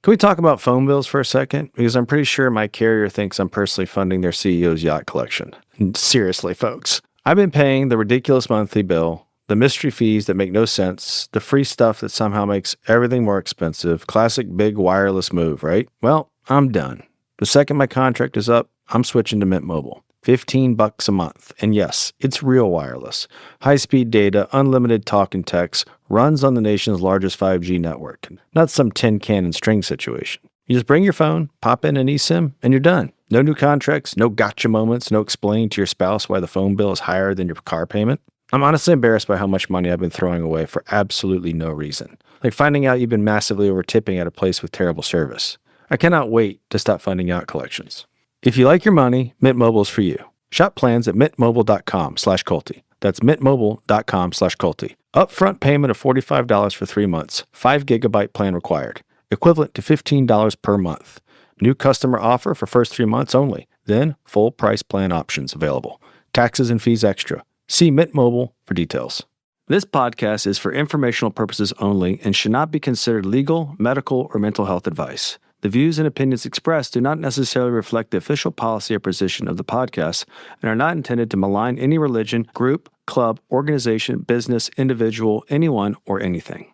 Can we talk about phone bills for a second? Because I'm pretty sure my carrier thinks I'm personally funding their CEO's yacht collection. Seriously, folks. I've been paying the ridiculous monthly bill, the mystery fees that make no sense, the free stuff that somehow makes everything more expensive. Classic big wireless move, right? Well, I'm done. The second my contract is up, I'm switching to Mint Mobile. $15 a month. And yes, it's real wireless. High-speed data, unlimited talk and text, runs on the nation's largest 5G network. Not some tin can and string situation. You just bring your phone, pop in an eSIM, and you're done. No new contracts, no gotcha moments, no explaining to your spouse why the phone bill is higher than your car payment. I'm honestly embarrassed by how much money I've been throwing away for absolutely no reason. Like finding out you've been massively over-tipping at a place with terrible service. I cannot wait to stop funding yacht collections. If you like your money, Mint Mobile is for you. Shop plans at mintmobile.com/culty. That's mintmobile.com/culty. Upfront payment of $45 for 3 months. 5 gigabyte plan required. Equivalent to $15 per month. New customer offer for first 3 months only. Then full price plan options available. Taxes and fees extra. See Mint Mobile for details. This podcast is for informational purposes only and should not be considered legal, medical, or mental health advice. The views and opinions expressed do not necessarily reflect the official policy or position of the podcast and are not intended to malign any religion, group, club, organization, business, individual, anyone, or anything.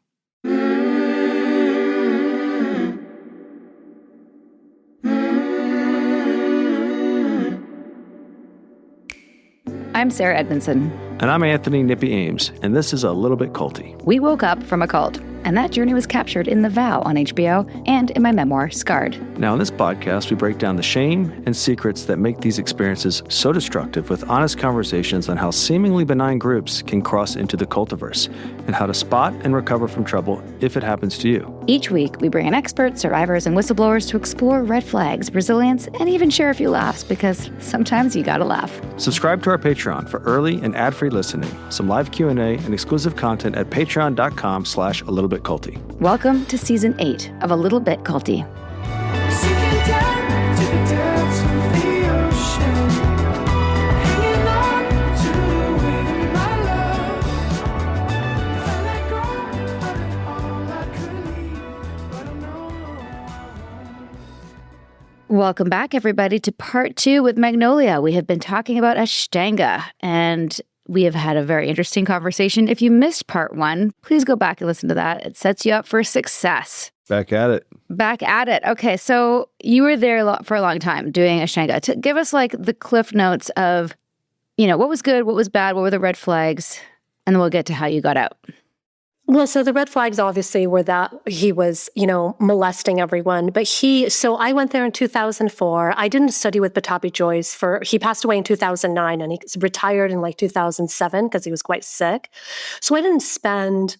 I'm Sarah Edmondson. And I'm Anthony Nippy Ames, and this is A Little Bit Culty. We woke up from a cult, and that journey was captured in The Vow on HBO and in my memoir, Scarred. Now, in this podcast, we break down the shame and secrets that make these experiences so destructive with honest conversations on how seemingly benign groups can cross into the cultiverse and how to spot and recover from trouble if it happens to you. Each week, we bring in experts, survivors, and whistleblowers to explore red flags, resilience, and even share a few laughs because sometimes you gotta laugh. Subscribe to our Patreon for early and ad-free listening, some live Q&A, and exclusive content at patreon.com/alittleBitCulty. Welcome to Season 8 of A Little Bit Culty. Welcome back, everybody, to part 2 with Magnolia. We have been talking about Ashtanga, and we have had a very interesting conversation. If you missed part 1, please go back and listen to that. It sets you up for success. Back at it. Back at it. Okay, so you were there for a long time doing Ashtanga. Give us like the cliff notes of, what was good, what was bad, what were the red flags, and then we'll get to how you got out. Well, so the red flags obviously were that he was, molesting everyone. But so I went there in 2004. I didn't study with Pattabhi Jois he passed away in 2009 and he retired in like 2007 because he was quite sick. So I didn't spend,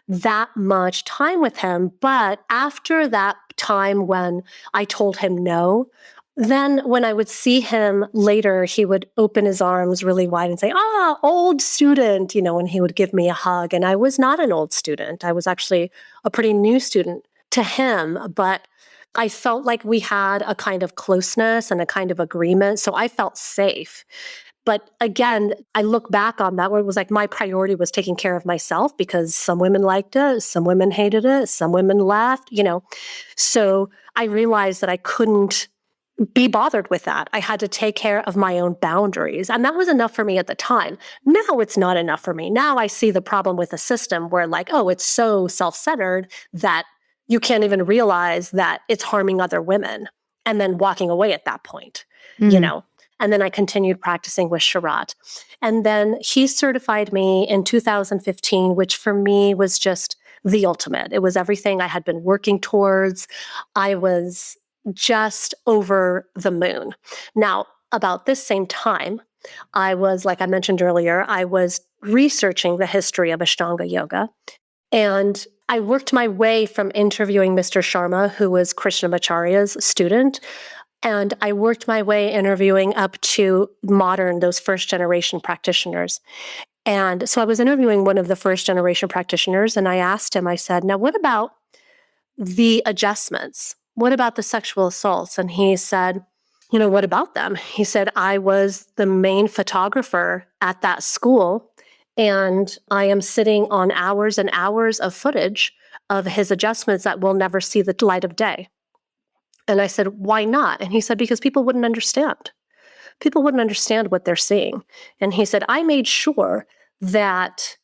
that much time with him. But after that time when I told him no, then when I would see him later, he would open his arms really wide and say, old student, and he would give me a hug. And I was not an old student. I was actually a pretty new student to him, but I felt like we had a kind of closeness and a kind of agreement. So I felt safe. But again, I look back on that where it was like my priority was taking care of myself because some women liked it, some women hated it, some women laughed, So I realized that I couldn't be bothered with that. I had to take care of my own boundaries. And that was enough for me at the time. Now it's not enough for me. Now I see the problem with the system where it's so self-centered that you can't even realize that it's harming other women and then walking away at that point, And then I continued practicing with Sharat. And then he certified me in 2015, which for me was just the ultimate. It was everything I had been working towards. I was just over the moon. Now, about this same time, I was, like I mentioned earlier, I was researching the history of Ashtanga yoga. And I worked my way from interviewing Mr. Sharma, who was Krishnamacharya's student, and I worked my way interviewing up to those first generation practitioners. And so I was interviewing one of the first generation practitioners, and I asked him, I said, now what about the adjustments? What about the sexual assaults? And he said, what about them? He said, I was the main photographer at that school, and I am sitting on hours and hours of footage of his adjustments that will never see the light of day. And I said, why not? And he said, because people wouldn't understand. People wouldn't understand what they're seeing. And he said, I made sure that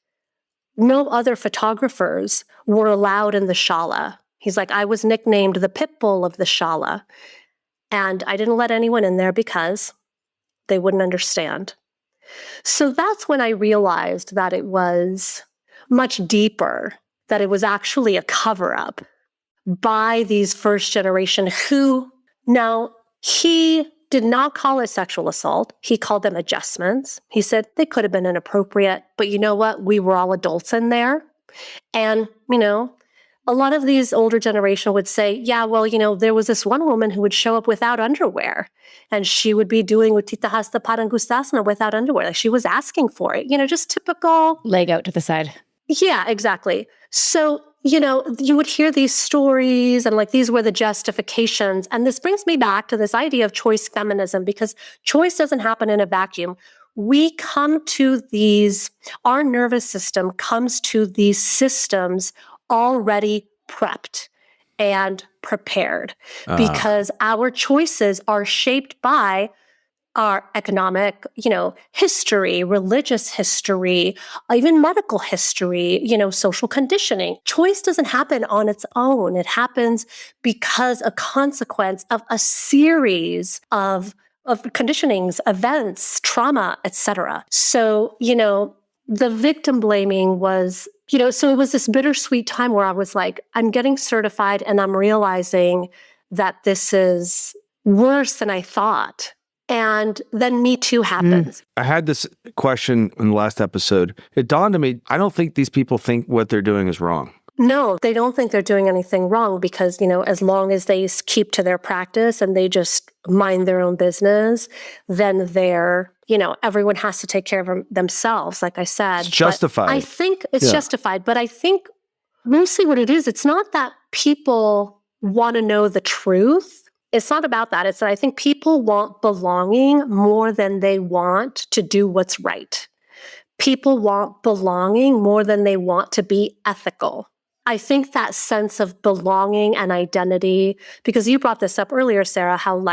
no other photographers were allowed in the shala. He's like, I was nicknamed the pit bull of the shala. And I didn't let anyone in there because they wouldn't understand. So that's when I realized that it was much deeper, that it was actually a cover-up by these first generation who, now, he did not call it sexual assault. He called them adjustments. He said they could have been inappropriate, but you know what? We were all adults in there. And, a lot of these older generation would say, yeah, well, there was this one woman who would show up without underwear, and she would be doing Uttita Hasta Padangustasana without underwear. Like, she was asking for it, just typical. Leg out to the side. Yeah, exactly. So, you would hear these stories and these were the justifications. And this brings me back to this idea of choice feminism, because choice doesn't happen in a vacuum. We come to our nervous system comes to these systems already prepped and prepared because our choices are shaped by our economic, history, religious history, even medical history, social conditioning. Choice doesn't happen on its own. It happens because a consequence of a series of conditionings, events, trauma, etc. So, the victim blaming was, so it was this bittersweet time where I was like, I'm getting certified and I'm realizing that this is worse than I thought. And then Me Too happens. I had this question in the last episode. It dawned on me, I don't think these people think what they're doing is wrong. No, they don't think they're doing anything wrong because, as long as they keep to their practice and they just mind their own business, then they're, everyone has to take care of themselves, like I said. It's justified. But I think it's justified. But I think mostly what it is, it's not that people want to know the truth. It's not about that. It's that I think people want belonging more than they want to do what's right. People want belonging more than they want to be ethical. I think that sense of belonging and identity, because you brought this up earlier, Sarah, how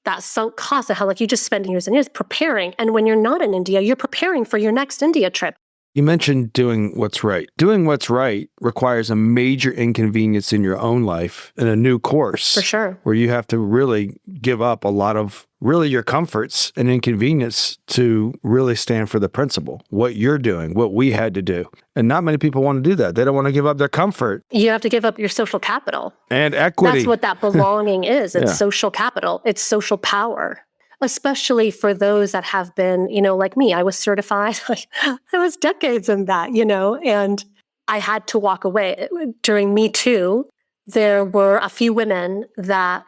that sunk cost, how you just spend years and years preparing. And when you're not in India, you're preparing for your next India trip. You mentioned doing what's right. Doing what's right requires a major inconvenience in your own life and a new course. For sure. Where you have to really give up a lot of your comforts and inconvenience to really stand for the principle, what you're doing, what we had to do. And not many people want to do that. They don't want to give up their comfort. You have to give up your social capital. And equity. That's what that belonging is. It's social capital. It's social power. Especially for those that have been, like me, I was certified. I was decades in that, and I had to walk away. During Me Too, there were a few women that,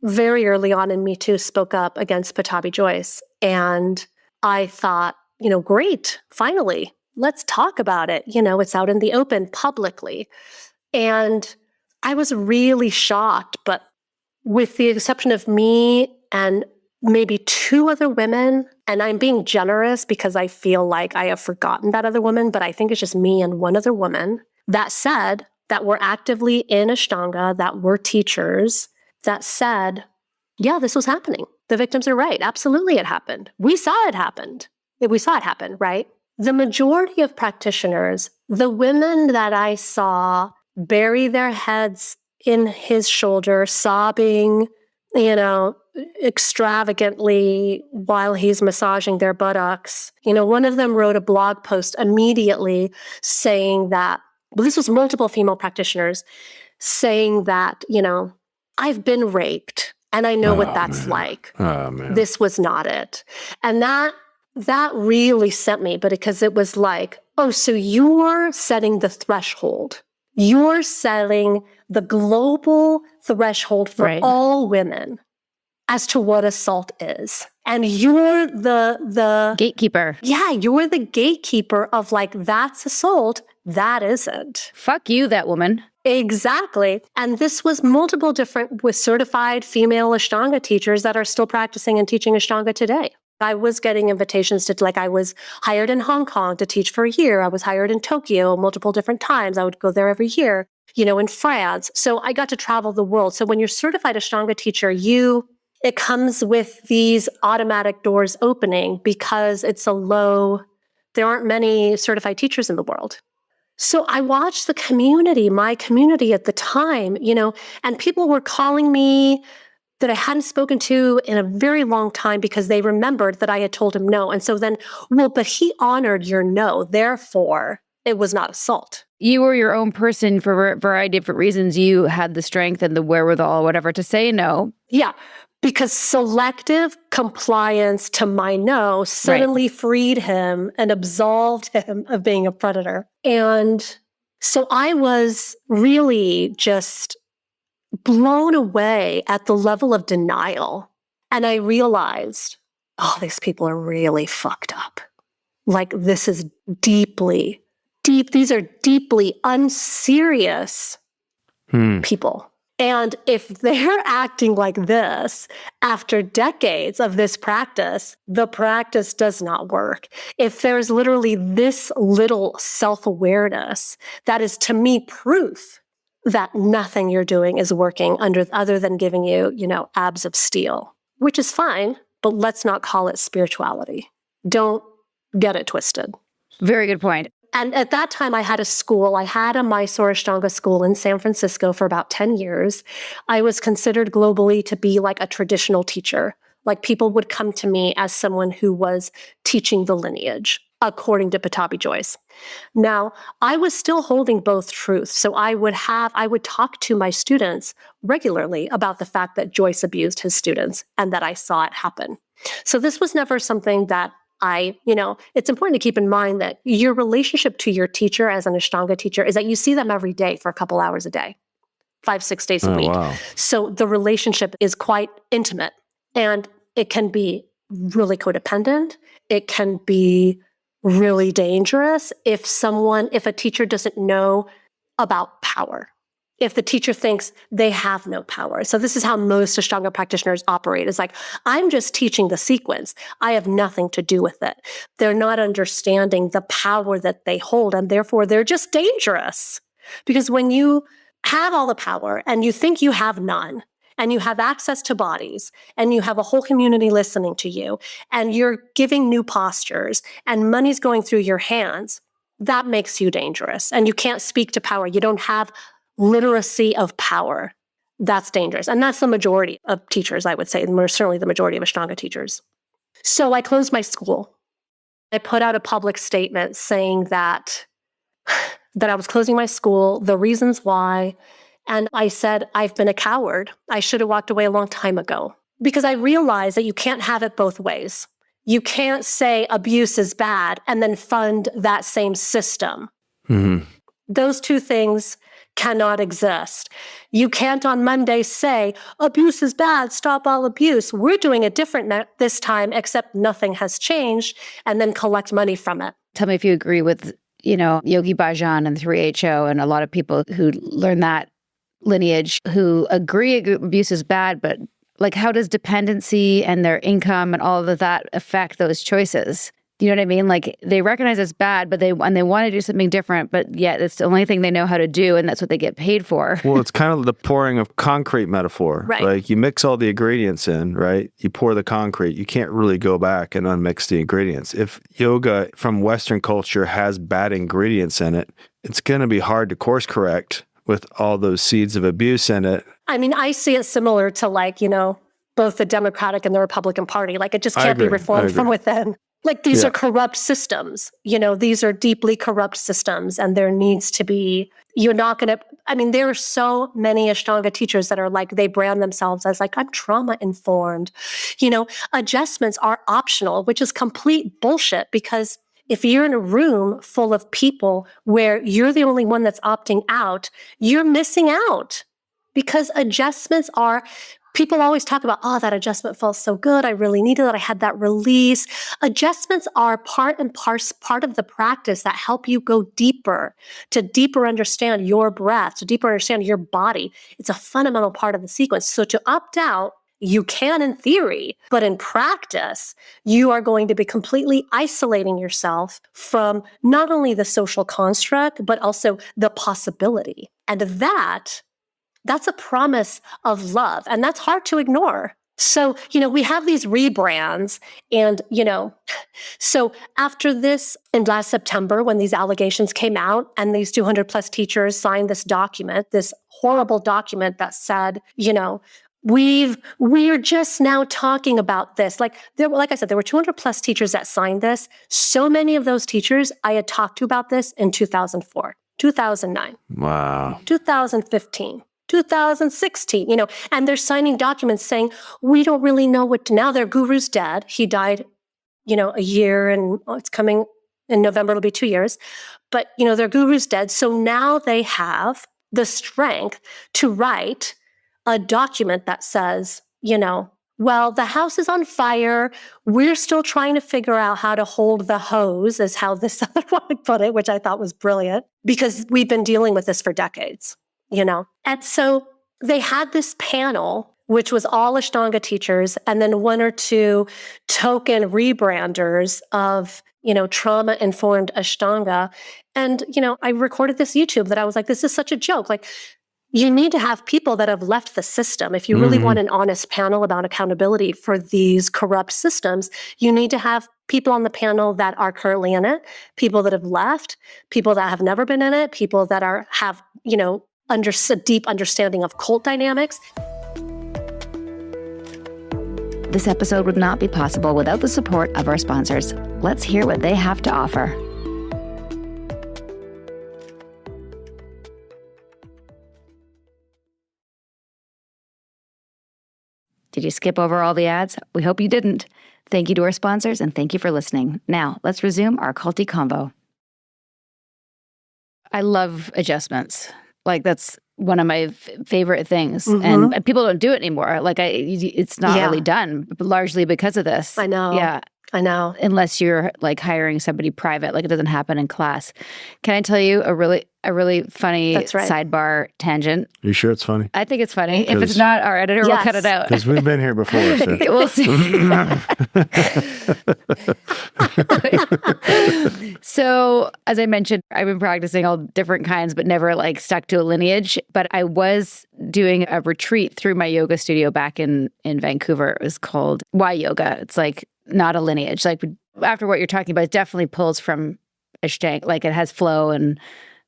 very early on in Me Too spoke up against Pattabhi Jois. And I thought, great, finally, let's talk about it. It's out in the open publicly. And I was really shocked, but with the exception of me and maybe two other women, and I'm being generous because I feel like I have forgotten that other woman, but I think it's just me and one other woman that said that were actively in Ashtanga, that were teachers, that said, yeah, this was happening. The victims are right. Absolutely it happened. We saw it happen, right? The majority of practitioners, the women that I saw bury their heads in his shoulder, sobbing, extravagantly while he's massaging their buttocks. One of them wrote a blog post immediately saying that, well, this was multiple female practitioners saying that, I've been raped and I know what that's like. Oh, man. This was not it. And that really sent me, but because it was like, oh, so you're setting the threshold. You're setting the global threshold for all women as to what assault is. And you're the gatekeeper. Yeah, you're the gatekeeper of that's assault, that isn't. Fuck you, that woman. Exactly. And this was multiple different with certified female Ashtanga teachers that are still practicing and teaching Ashtanga today. I was getting invitations to, like, I was hired in Hong Kong to teach for a year. I was hired in Tokyo multiple different times. I would go there every year, in France. So I got to travel the world. So when you're certified Ashtanga teacher, it comes with these automatic doors opening because there aren't many certified teachers in the world. So I watched my community at the time, and people were calling me that I hadn't spoken to in a very long time because they remembered that I had told him no. And so then, but he honored your no, therefore it was not assault. You were your own person for a variety of different reasons. You had the strength and the wherewithal, whatever, to say no. Yeah, because selective compliance to my no suddenly freed him and absolved him of being a predator. And so I was really just blown away at the level of denial. And I realized, these people are really fucked up. Like, this is these are deeply unserious people. And if they're acting like this after decades of this practice, the practice does not work. If there's literally this little self-awareness, that is to me proof that nothing you're doing is working other than giving you, abs of steel, which is fine, but let's not call it spirituality. Don't get it twisted. Very good point. And at that time, I had a Mysore Ashtanga school in San Francisco for about 10 years. I was considered globally to be like a traditional teacher. Like, people would come to me as someone who was teaching the lineage, according to Pattabhi Jois. Now, I was still holding both truths. So I would talk to my students regularly about the fact that Jois abused his students and that I saw it happen. So this was never something that it's important to keep in mind that your relationship to your teacher as an Ashtanga teacher is that you see them every day for a couple hours a day, 5-6 days a week. Wow. So the relationship is quite intimate, and it can be really codependent. It can be really dangerous if a teacher doesn't know about power. If the teacher thinks they have no power. So this is how most Ashtanga practitioners operate. It's like, I'm just teaching the sequence. I have nothing to do with it. They're not understanding the power that they hold, and therefore they're just dangerous. Because when you have all the power and you think you have none, and you have access to bodies, and you have a whole community listening to you, and you're giving new postures, and money's going through your hands, that makes you dangerous. And you can't speak to power. You don't have literacy of power. That's dangerous. And that's the majority of teachers, I would say, and certainly the majority of Ashtanga teachers. So I closed my school. I put out a public statement saying that I was closing my school, the reasons why. And I said, I've been a coward. I should have walked away a long time ago. Because I realized that you can't have it both ways. You can't say abuse is bad and then fund that same system. Mm-hmm. Those two things cannot exist. You can't on Monday say, abuse is bad, stop all abuse. We're doing it different this time, except nothing has changed, and then collect money from it. Tell me if you agree with, Yogi Bhajan and 3HO and a lot of people who learn that lineage who agree abuse is bad, but like, how does dependency and their income and all of that affect those choices? You know what I mean? Like, they recognize it's bad, but they want to do something different, but yet it's the only thing they know how to do, and that's what they get paid for. Well, it's kind of the pouring of concrete metaphor. Right. Like, you mix all the ingredients in, right? You pour the concrete. You can't really go back and unmix the ingredients. If yoga from Western culture has bad ingredients in it, it's going to be hard to course correct with all those seeds of abuse in it. I mean, I see it similar to both the Democratic and the Republican Party. Like, it just can't be reformed from within. Like, these are corrupt systems. These are deeply corrupt systems, and there needs to be, there are so many Ashtanga teachers that are like, they brand themselves as like, I'm trauma informed. Adjustments are optional, which is complete bullshit, because if you're in a room full of people where you're the only one that's opting out, you're missing out, because adjustments are, people always talk about, that adjustment felt so good. I really needed it. I had that release. Adjustments are part of the practice that help you go deeper, to deeper understand your breath, to deeper understand your body. It's a fundamental part of the sequence. So to opt out You can in theory, but in practice, you are going to be completely isolating yourself from not only the social construct, but also the possibility. And that's a promise of love. And that's hard to ignore. So, we have these rebrands and, so after this, in last September, when these allegations came out and these 200 plus teachers signed this document, this horrible document that said, we're just now talking about this. Like I said, there were 200 plus teachers that signed this. So many of those teachers I had talked to about this in 2004, 2009, Wow. 2015. 2016, and they're signing documents saying, we don't really know what to, now their guru's dead. He died, a year and it's coming in November, it'll be 2 years. But, their guru's dead. So now they have the strength to write a document that says, well, the house is on fire. We're still trying to figure out how to hold the hose, is how this other one put it, which I thought was brilliant, because we've been dealing with this for decades. And so they had this panel, which was all Ashtanga teachers, and then one or two token rebranders of, trauma-informed Ashtanga. And, I recorded this YouTube that I was like, this is such a joke. Like, you need to have people that have left the system. If you really want an honest panel about accountability for these corrupt systems, you need to have people on the panel that are currently in it, people that have left, people that have never been in it, people that have, a deep understanding of cult dynamics. This episode would not be possible without the support of our sponsors. Let's hear what they have to offer. Did you skip over all the ads? We hope you didn't. Thank you to our sponsors, and thank you for listening. Now, let's resume our culty convo. I love adjustments. Like, that's one of my favorite things. And people don't do it anymore. Like, it's not really done, largely because of this. I know. Yeah. I know. Unless you're like hiring somebody private, like it doesn't happen in class. Can I tell you a really funny sidebar tangent? You sure it's funny? I think it's funny. If it's not, our editor will cut it out. Because we've been here before. So. We'll see. So, as I mentioned, I've been practicing all different kinds, but never like stuck to a lineage. But I was doing a retreat through my yoga studio back in Vancouver. It was called Y Yoga. It's like not a lineage. Like after what you're talking about, it definitely pulls from Ashtanga. Like it has flow and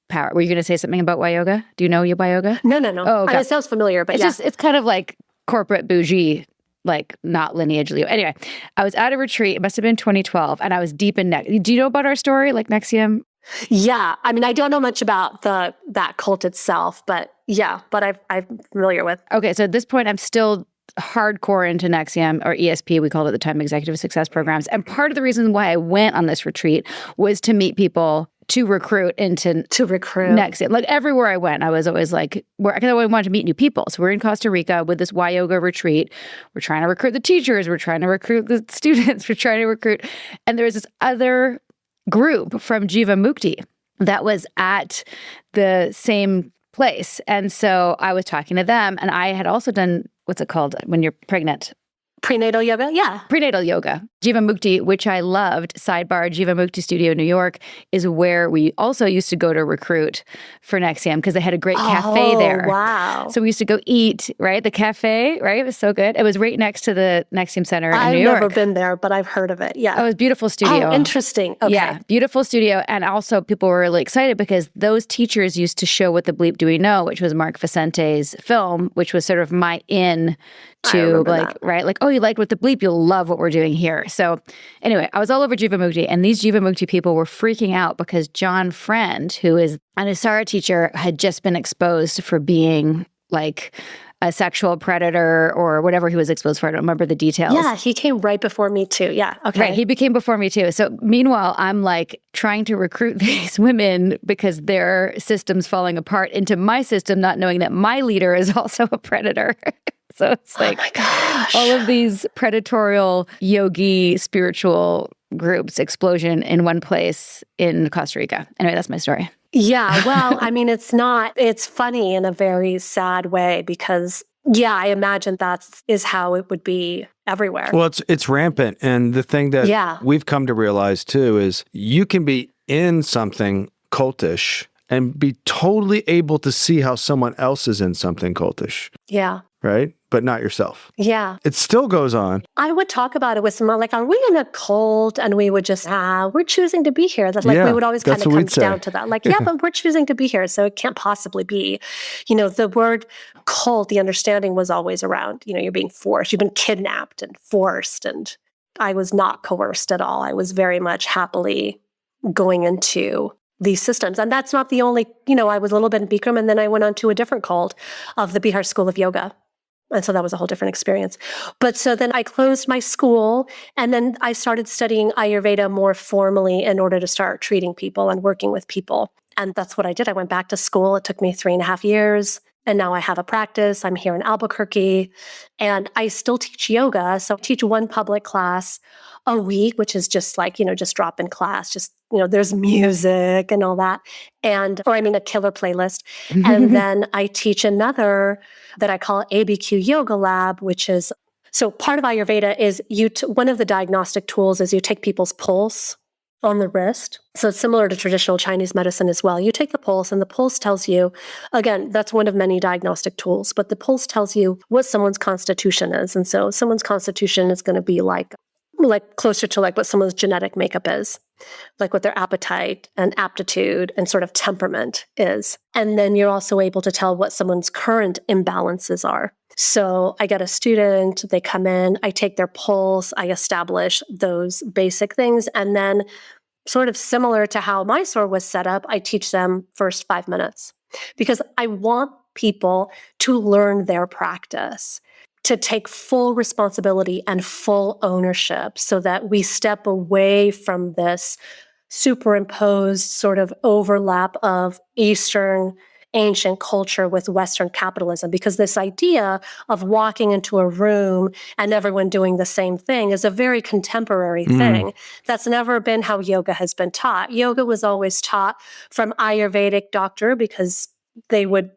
power. Were you going to say something about Y Yoga? Do you know Y Yoga? No. Oh, okay. It sounds familiar, but it's kind of like corporate bougie, like not lineage. Anyway, I was at a retreat. It must have been 2012, and I was deep in NXIVM. Do you know about our story, like NXIVM? Yeah. I mean, I don't know much about that cult itself, but I'm familiar with. Okay, so at this point, I'm still hardcore into NXIVM, or ESP, we called it at the time, Executive Success Programs. And part of the reason why I went on this retreat was to meet people to recruit NXIVM. Like everywhere I went, I was always like, because I wanted to meet new people. So we're in Costa Rica with this Y Yoga retreat. We're trying to recruit the teachers. We're trying to recruit the students. We're trying to recruit. And there was this other group from Jiva Mukti that was at the same place. And so I was talking to them, and I had also done, what's it called when you're pregnant? Prenatal yoga? Yeah. Prenatal yoga. Jiva Mukti, which I loved, sidebar, Jiva Mukti Studio, New York, is where we also used to go to recruit for NXIVM because they had a great cafe there. Wow. So we used to go eat, right? The cafe, right? It was so good. It was right next to the NXIVM Center in New York. I've never been there, but I've heard of it. Yeah. Oh, it was a beautiful studio. Oh, interesting. Okay. Yeah, beautiful studio. And also people were really excited because those teachers used to show What the Bleep Do We Know, which was Mark Vicente's film, which was sort of my in to like, right? Like, oh, you liked What the Bleep, you'll love what we're doing here. So anyway, I was all over Jiva Mukti, and these Jiva Mukti people were freaking out because John Friend, who is an Asara teacher, had just been exposed for being like a sexual predator or whatever he was exposed for. I don't remember the details. Yeah, he came right before me too. Yeah, okay. Right, he became before me too. So meanwhile, I'm like trying to recruit these women because their system's falling apart into my system, not knowing that my leader is also a predator. So it's like oh my gosh. All of these predatorial yogi spiritual groups explosion in one place in Costa Rica. Anyway, that's my story. Yeah, well, I mean, it's funny in a very sad way because Yeah, I imagine that is how it would be everywhere. Well, it's rampant. And the thing that we've come to realize too is you can be in something cultish and be totally able to see how someone else is in something cultish. Yeah. Right? But not yourself. Yeah. It still goes on. I would talk about it with someone like, are we in a cult? And we would just, we're choosing to be here. That we would always kind of come down to that. Like, but we're choosing to be here. So it can't possibly be, the word cult, the understanding was always around, you're being forced, you've been kidnapped and forced. And I was not coerced at all. I was very much happily going into these systems. And that's not the only, I was a little bit in Bikram, and then I went on to a different cult of the Bihar School of Yoga. And so that was a whole different experience. But so then I closed my school, and then I started studying Ayurveda more formally in order to start treating people and working with people. And that's what I did. I went back to school. It took me 3.5 years. And now I have a practice. I'm here in Albuquerque, and I still teach yoga. So I teach one public class a week, which is just like, just drop in class, just, there's music and all that. A killer playlist. And then I teach another that I call ABQ Yoga Lab, which is, so part of Ayurveda is one of the diagnostic tools is you take people's pulse on the wrist. So it's similar to traditional Chinese medicine as well. You take the pulse, and the pulse tells you, again, that's one of many diagnostic tools, but the pulse tells you what someone's constitution is. And so someone's constitution is going to be like closer to like what someone's genetic makeup is, like what their appetite and aptitude and sort of temperament is. And then you're also able to tell what someone's current imbalances are. So I get a student, they come in, I take their pulse, I establish those basic things, and then sort of similar to how Mysore was set up, I teach them first 5 minutes because I want people to learn their practice, to take full responsibility and full ownership so that we step away from this superimposed sort of overlap of Eastern ancient culture with Western capitalism, because this idea of walking into a room and everyone doing the same thing is a very contemporary thing. That's never been how yoga has been taught. Yoga was always taught from Ayurvedic doctor because they would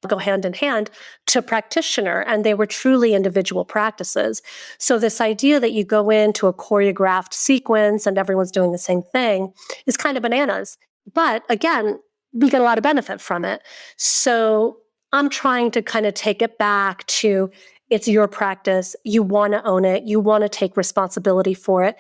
go hand in hand to practitioner, and they were truly individual practices. So this idea that you go into a choreographed sequence and everyone's doing the same thing is kind of bananas. But again, we get a lot of benefit from it. So I'm trying to kind of take it back to it's your practice. You want to own it. You want to take responsibility for it.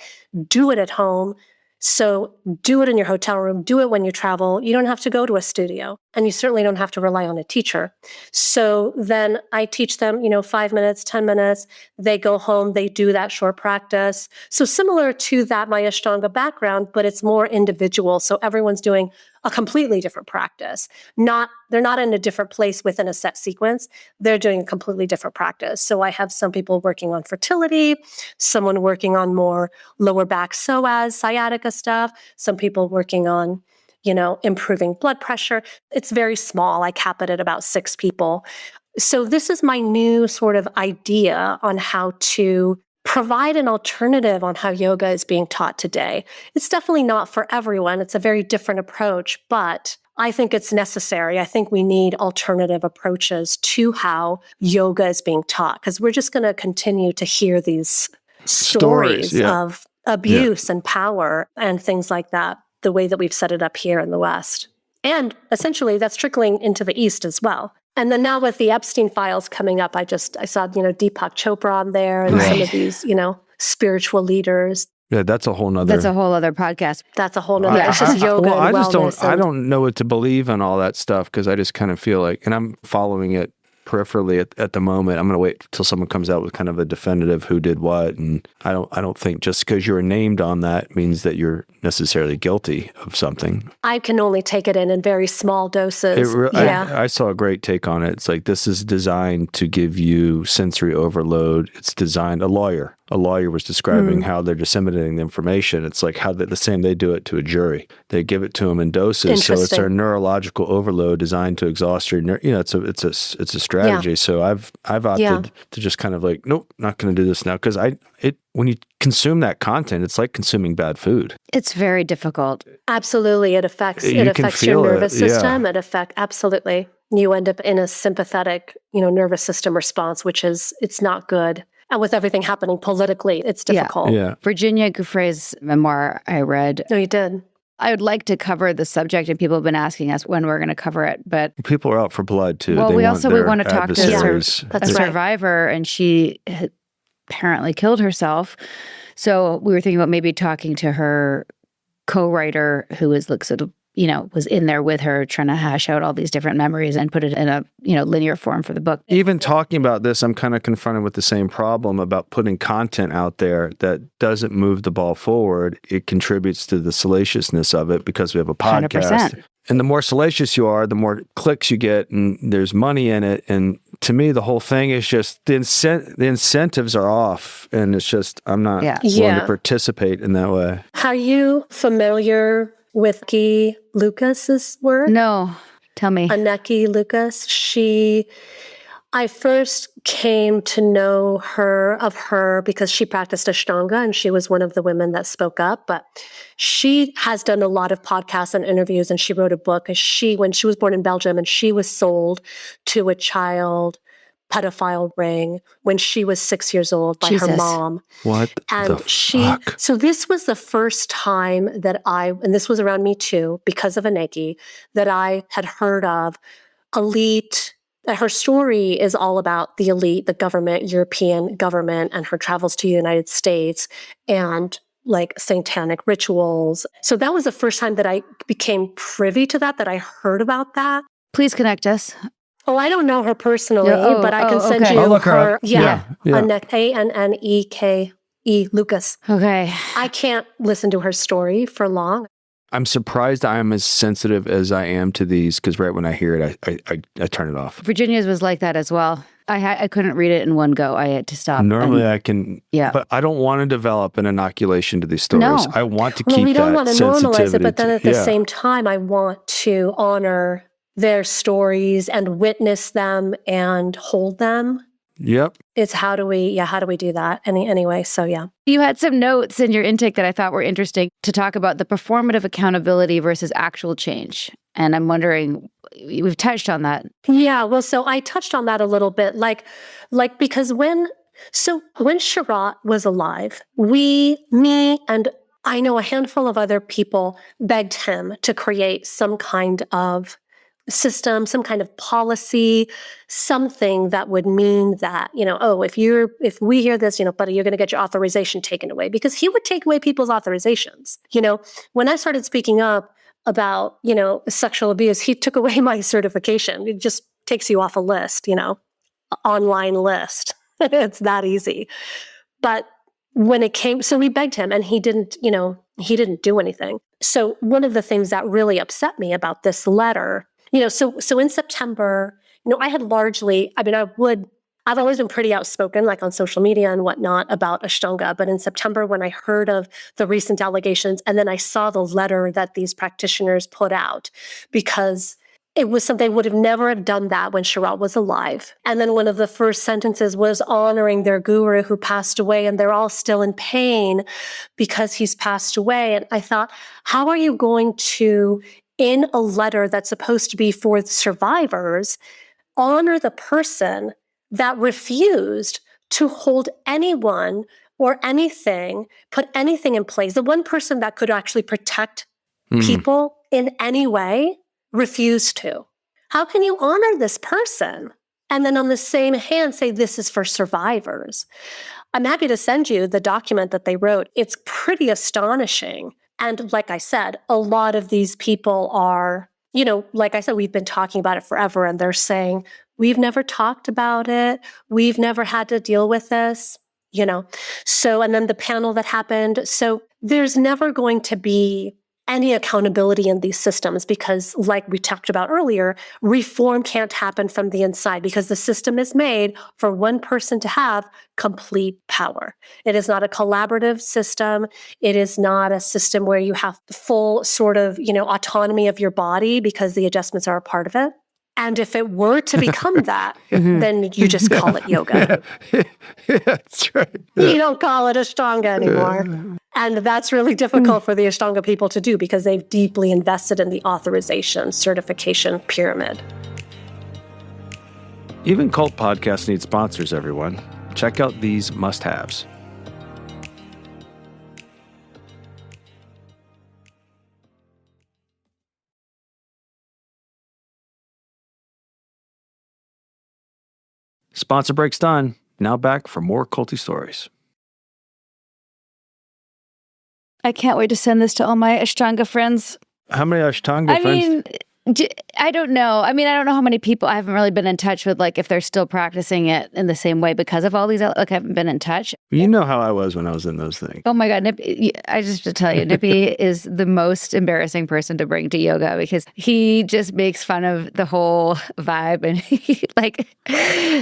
Do it at home. So do it in your hotel room. Do it when you travel. You don't have to go to a studio, and you certainly don't have to rely on a teacher. So then I teach them, 5 minutes, 10 minutes. They go home. They do that short practice. So similar to that, my Ashtanga background, but it's more individual. So everyone's doing a completely different practice. They're not in a different place within a set sequence. They're doing a completely different practice. So I have some people working on fertility, someone working on more lower back psoas, sciatica stuff, some people working on, improving blood pressure. It's very small. I cap it at about 6 people. So this is my new sort of idea on how to provide an alternative on how yoga is being taught today. It's definitely not for everyone. It's a very different approach, but I think it's necessary. I think we need alternative approaches to how yoga is being taught, because we're just going to continue to hear these stories of abuse and power and things like that, the way that we've set it up here in the West. And essentially that's trickling into the East as well. And then now with the Epstein files coming up, I saw, Deepak Chopra on there and some of these, spiritual leaders. Yeah, that's a whole other podcast. That's a whole nother. It's just yoga and wellness. I don't know what to believe in all that stuff, because I just kind of feel like, and I'm following it peripherally at the moment. I'm going to wait till someone comes out with kind of a definitive who did what, and I don't think just because you're named on that means that you're necessarily guilty of something. I can only take it in very small doses. I saw a great take on it. It's like, this is designed to give you sensory overload. It's designed, a lawyer was describing how they're disseminating the information. It's like how the same they do it to a jury. They give it to them in doses. So it's our neurological overload designed to exhaust your, it's a strategy. Yeah. So I've opted to just kind of like, nope, not going to do this now. Because when you consume that content, it's like consuming bad food. It's very difficult. Absolutely. It affects your nervous system. Absolutely. You end up in a sympathetic, nervous system response, which is, it's not good. And with everything happening politically, it's difficult. Yeah. Virginia Giuffre's memoir I read. No, you did. I would like to cover the subject, and people have been asking us when we're going to cover it. But people are out for blood too. Well, we want to talk to adversaries. a survivor, and she had apparently killed herself. So we were thinking about maybe talking to her co-writer, who was sort of, was in there with her, trying to hash out all these different memories and put it in a, linear form for the book. Even talking about this, I'm kind of confronted with the same problem about putting content out there that doesn't move the ball forward. It contributes to the salaciousness of it because we have a podcast. 100%. And the more salacious you are, the more clicks you get, and there's money in it. And to me, the whole thing is just the incentives are off, and it's just I'm not willing to participate in that way. Are you familiar with Guy Lucas's work? No, tell me. Anneke Lucas. I first came to know her because she practiced Ashtanga, and she was one of the women that spoke up. But she has done a lot of podcasts and interviews, and she wrote a book. When she was born in Belgium, and she was sold to a child pedophile ring when she was 6 years old by her mom. What and the fuck? So this was the first time that and this was around Me Too, because of Anneke, that I had heard of elite. Her story is all about the elite, the government, European government, and her travels to the United States and satanic rituals. So that was the first time that I became privy to that I heard about that. Please connect us. Oh, I don't know her personally, but I can send you I'll look her up. Yeah. Anneke Lucas. Okay. I can't listen to her story for long. I'm surprised I am as sensitive as I am to these, because right when I hear it, I turn it off. Virginia's was like that as well. I couldn't read it in one go. I had to stop. Normally I can, but I don't want to develop an inoculation to these stories. No. I want to keep that we don't want to normalize it, but then at the yeah. same time, I want to honor their stories and witness them and hold them. Yep. It's how do we do that? Anyway, so yeah. You had some notes in your intake that I thought were interesting to talk about the performative accountability versus actual change. And I'm wondering, we've touched on that. Yeah, well, so I touched on that a little bit, because when Sherratt was alive, me and I know a handful of other people begged him to create some kind of system, some kind of policy, something that would mean that, if we hear this, buddy, you're going to get your authorization taken away, because he would take away people's authorizations. When I started speaking up about, sexual abuse, he took away my certification. It just takes you off a list, online list. It's that easy. But when it came, so we begged him, and he didn't do anything. So one of the things that really upset me about this letter, so in September, I've always been pretty outspoken, on social media and whatnot, about Ashtanga. But in September, when I heard of the recent allegations, and then I saw the letter that these practitioners put out, because it was something, they would have never done that when Sherratt was alive. And then one of the first sentences was honoring their guru who passed away, and they're all still in pain because he's passed away. And I thought, how are you going to, in a letter that's supposed to be for the survivors, honor the person that refused to hold anyone or anything, put anything in place? The one person that could actually protect people in any way refused to. How can you honor this person and then on the same hand say this is for survivors? I'm happy to send you the document that they wrote. It's pretty astonishing. And like I said, a lot of these people are, like I said, we've been talking about it forever, and they're saying, we've never talked about it. We've never had to deal with this, So, and then the panel that happened. So there's never going to be any accountability in these systems, because like we talked about earlier, reform can't happen from the inside, because the system is made for one person to have complete power. It is not a collaborative system. It is not a system where you have full sort of, autonomy of your body because the adjustments are a part of it. And if it were to become that, then you just call it yoga. Yeah, that's right. You don't call it Ashtanga anymore. And that's really difficult for the Ashtanga people to do, because they've deeply invested in the authorization certification pyramid. Even cult podcasts need sponsors, everyone. Check out these must-haves. Sponsor break's done. Now back for more culty stories. I can't wait to send this to all my Ashtanga friends. How many Ashtanga friends? I don't know. I don't know how many people. I haven't really been in touch with, like, if they're still practicing it in the same way because of all these. Like, I haven't been in touch. You know how I was when I was in those things. Oh my God, Nippy, I just have to tell you, Nippy is the most embarrassing person to bring to yoga because he just makes fun of the whole vibe. And he, like,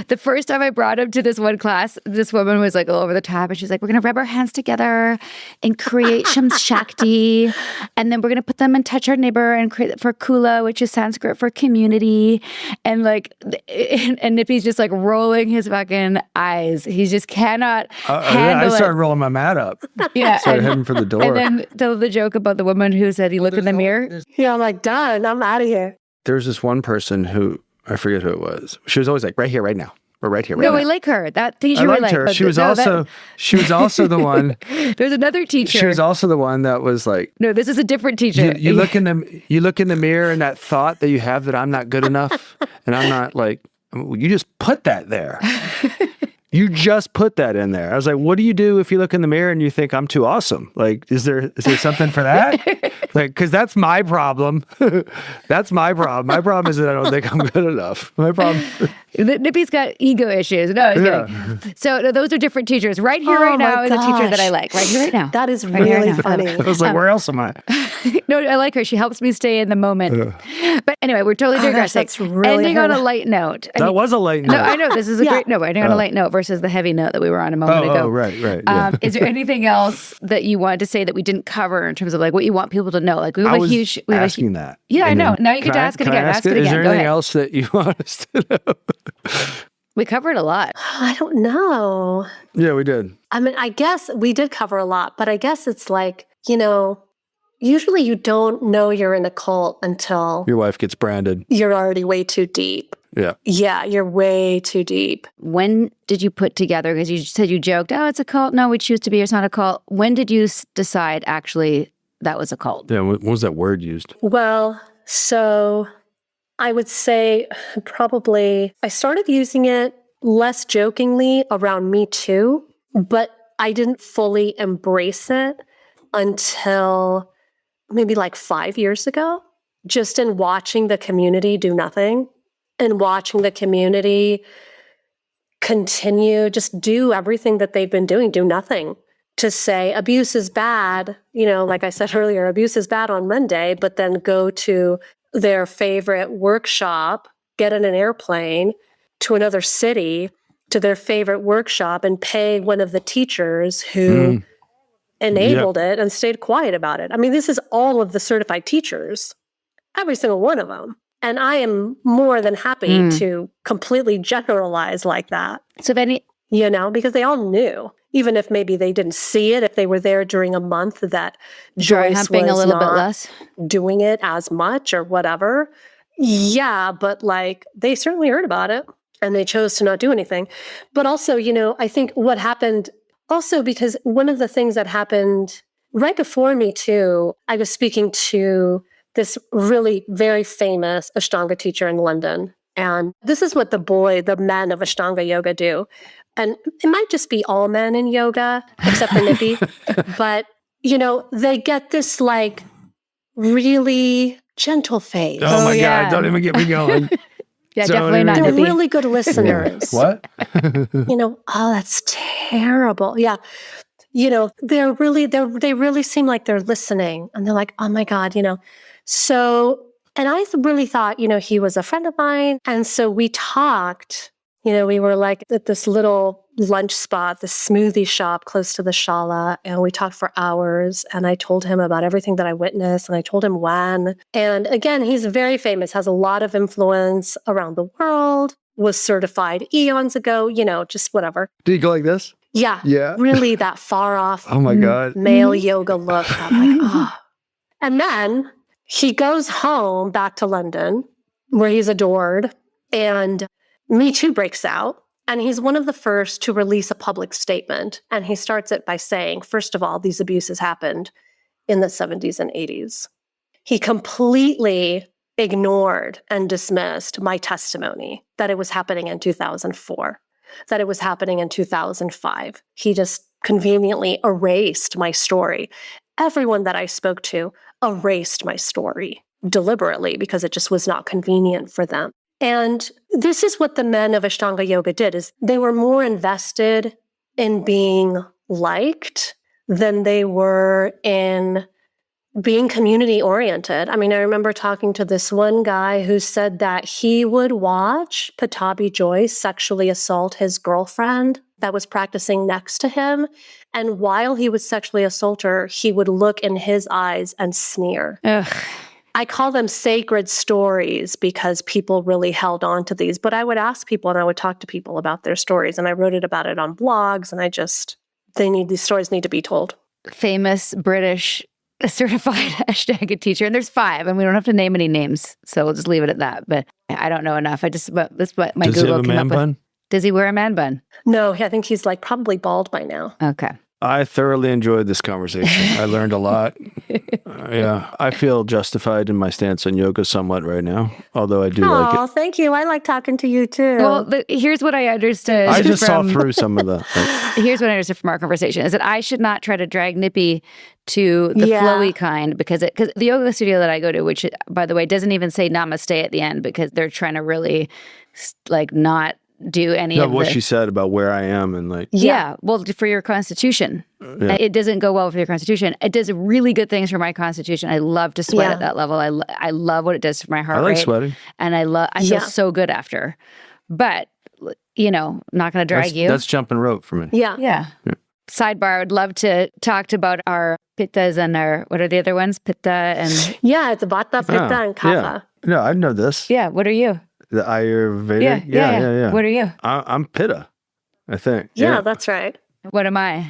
the first time I brought him to this one class, this woman was like all over the top, and she's like, "We're gonna rub our hands together and create Sham Shakti, and then we're gonna put them and touch our neighbor and create for Kula, which is Sanskrit for community." And like, and Nippy's just like rolling his fucking eyes. He just cannot handle it. I started rolling my mat up. Yeah, Started heading for the door. and then tell the joke about the woman who said he looked in the mirror. Yeah, I'm like, done. I'm out of here. There's this one person who, I forget who it was. She was always like, right here, right now. We're right here, right now. No, I like her. That teacher I we liked like. her. But She was no, also the one. There's another teacher. She was also the one that was like, no, this is a different teacher. you look in the mirror and that thought that you have that I'm not good enough and I'm not like, you just put that there. You just put that in there. I was like, what do you do if you look in the mirror and you think I'm too awesome? Like, is there something for that? Like, because that's my problem. That's my problem. My problem is that I don't think I'm good enough. My problem. Nippy's got ego issues. No, I was kidding. So no, those are different teachers. Right here, right now is a teacher that I like. Right here, right now. That is Right here, really right now. funny. I was like, where else am I? No, I like her. She helps me stay in the moment. But anyway, we're totally digressing. that's really Ending on a hard. light note. That was a light note. No, I know. This is a great note. Ending on a light note versus the heavy note that we were on a moment ago. Oh, right. Yeah. Is there anything else that you wanted to say that we didn't cover in terms of like what you want people to know? Like we have I a was huge. asking that. Yeah, I And know. then- Now you get to ask it again. Ask it again. Is there Go anything ahead. else that you want us to know? We covered a lot. I don't know. Yeah, we did. I guess we did cover a lot, but I guess it's like, usually you don't know you're in a cult until Your wife gets branded. you're already way too deep. Yeah. Yeah, you're way too deep. When did you put together? Because you said you joked, "Oh, it's a cult." No, we choose to be. It's not a cult. When did you decide actually that was a cult? Yeah. What was that word used? Well, so I would say probably I started using it less jokingly around Me Too, but I didn't fully embrace it until maybe like 5 years ago, just in watching the community do nothing and watching the community continue, just do everything that they've been doing, do nothing. To say abuse is bad, like I said earlier, abuse is bad on Monday, but then go to their favorite workshop, get in an airplane to another city, to their favorite workshop and pay one of the teachers who enabled it and stayed quiet about it. This is all of the certified teachers, every single one of them. And I am more than happy to completely generalize like that. So if any, because they all knew, even if maybe they didn't see it, if they were there during a month that Joyce humping was a little bit not less, doing it as much or whatever. Yeah, but like they certainly heard about it and they chose to not do anything. But also, I think what happened also because one of the things that happened right before Me Too, I was speaking to this really very famous Ashtanga teacher in London. And this is what the men of Ashtanga yoga do. And it might just be all men in yoga, except for Nippy. But, they get this like really gentle face. Oh my yeah. God, don't even get me going. yeah, So definitely not They're Nippy. really good listeners. What? Oh, that's terrible. Yeah. They really seem like they're listening and they're like, oh my God, So, and I really thought, he was a friend of mine. And so we talked, we were like at this little lunch spot, this smoothie shop close to the Shala. And we talked for hours. And I told him about everything that I witnessed. And I told him when. And again, he's very famous, has a lot of influence around the world, was certified eons ago, just whatever. Did he go like this? Yeah. Yeah. Really that far off Oh my God. male yoga look. I'm like, oh. And then he goes home back to London where he's adored. And Me Too breaks out. And he's one of the first to release a public statement. And he starts it by saying, first of all, these abuses happened in the 70s and 80s. He completely ignored and dismissed my testimony that it was happening in 2004, that it was happening in 2005. He just conveniently erased my story. Everyone that I spoke to erased my story deliberately because it just was not convenient for them. And this is what the men of Ashtanga yoga did, is they were more invested in being liked than they were in being community oriented. I mean, I remember talking to this one guy who said that he would watch Pattabhi Jois sexually assault his girlfriend that was practicing next to him. And while he would sexually assault her, he would look in his eyes and sneer. Ugh. I call them sacred stories because people really held on to these. But I would ask people and I would talk to people about their stories. And I wrote about it on blogs. And these stories need to be told. Famous British certified Ashtanga teacher. And there's 5, and we don't have to name any names. So we'll just leave it at that. But I don't know enough. That's what my Does he Google have a came man up bun? with. Does he wear a man bun? No, I think he's like probably bald by now. Okay. I thoroughly enjoyed this conversation. I learned a lot. Yeah, I feel justified in my stance on yoga somewhat right now, although I do like Oh, it. thank you. I like talking to you too. Well, here's what I understood. I just saw from- through some of the... Here's what I understood from our conversation is that I should not try to drag Nippy to the flowy kind because the yoga studio that I go to, which by the way doesn't even say namaste at the end because they're trying to really like not do any of what the... she said about where I am and like... Yeah, well, for your constitution. Yeah. It doesn't go well for your constitution. It does really good things for my constitution. I love to sweat at that level. I love what it does for my heart I like rate. sweating. And I feel so good after. But, not going to drag you. That's jumping rope for me. Yeah. Sidebar, I would love to talk about our pittas and our, what are the other ones? Pitta and... Yeah, it's Vata, Pitta, and Kapha. Yeah. No, I know this. Yeah, what are you? The Ayurvedic? Yeah. What are you? I'm Pitta, I think. Yeah, that's right. What am I?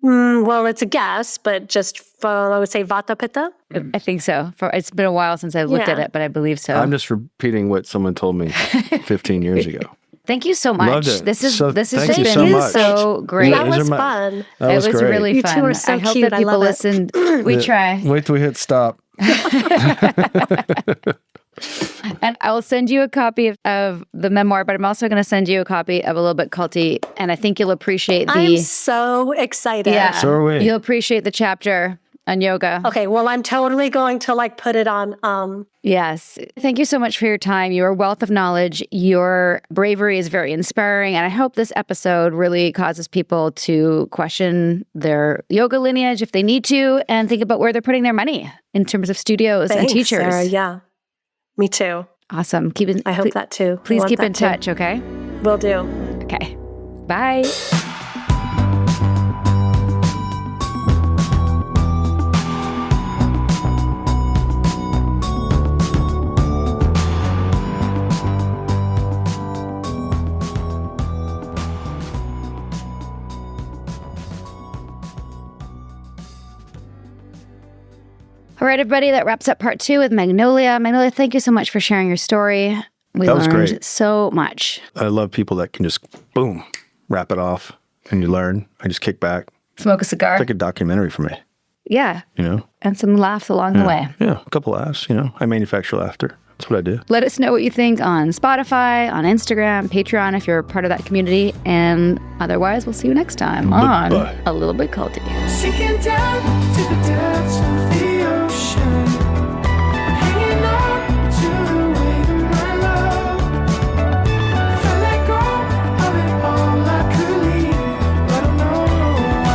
Well, it's a guess, but just I would say Vata, Pitta. I think so. It's been a while since I looked at it, but I believe so. I'm just repeating what someone told me 15 years ago. Thank you so much. Loved it. This has Thank just you been so much. so great. That was fun. That was it was great. really You fun. two are so I hope cute. that I people love it. listened. We try. Wait till we hit stop. And I will send you a copy of the memoir, but I'm also going to send you a copy of A Little Bit Culty. And I think you'll appreciate I'm so excited. Yeah. So are we. You'll appreciate the chapter on yoga. Okay, well, I'm totally going to put it on. Yes. Thank you so much for your time. You're a wealth of knowledge. Your bravery is very inspiring. And I hope this episode really causes people to question their yoga lineage if they need to and think about where they're putting their money in terms of studios and Thanks, teachers. Sarah. Yeah, me too. Awesome. I hope that too. Please keep in touch, okay? Will do. Okay. Bye. All right, everybody, that wraps up part 2 with Magnolia. Magnolia, thank you so much for sharing your story. We That was learned great. so much. I love people that can just, boom, wrap it off and you learn. I just kick back. Smoke a cigar. It's like a documentary for me, Yeah, you know? and some laughs along the way. Yeah, a couple laughs, you know? I manufacture laughter. That's what I do. Let us know what you think on Spotify, on Instagram, Patreon, if you're part of that community. And otherwise, we'll see you next time on Bye-bye. A Little Bit Culty. Sinking down to the depths of the ocean, hanging on to the wave of my love. If I let go of it all, I could leave, but I know I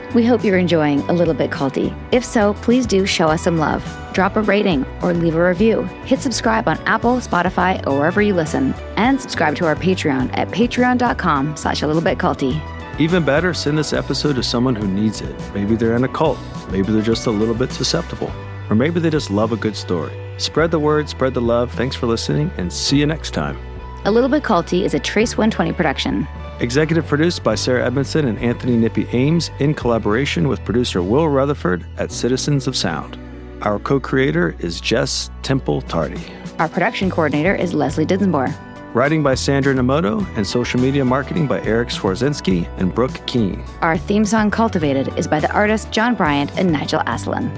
won't. We hope you're enjoying A Little Bit Culty. If so, please do show us some love. Drop a rating or leave a review. Hit subscribe on Apple, Spotify, or wherever you listen. And subscribe to our Patreon at patreon.com/alittlebitculty. Even better, send this episode to someone who needs it. Maybe they're in a cult. Maybe they're just a little bit susceptible. Or maybe they just love a good story. Spread the word, spread the love. Thanks for listening, and see you next time. A Little Bit Culty is a Trace 120 production. Executive produced by Sarah Edmondson and Anthony Nippy Ames in collaboration with producer Will Rutherford at Citizens of Sound. Our co-creator is Jess Temple Tardy. Our production coordinator is Leslie Dinsmore. Writing by Sandra Namoto and social media marketing by Eric Swarzinski and Brooke Keene. Our theme song, Cultivated, is by the artists John Bryant and Nigel Aslan.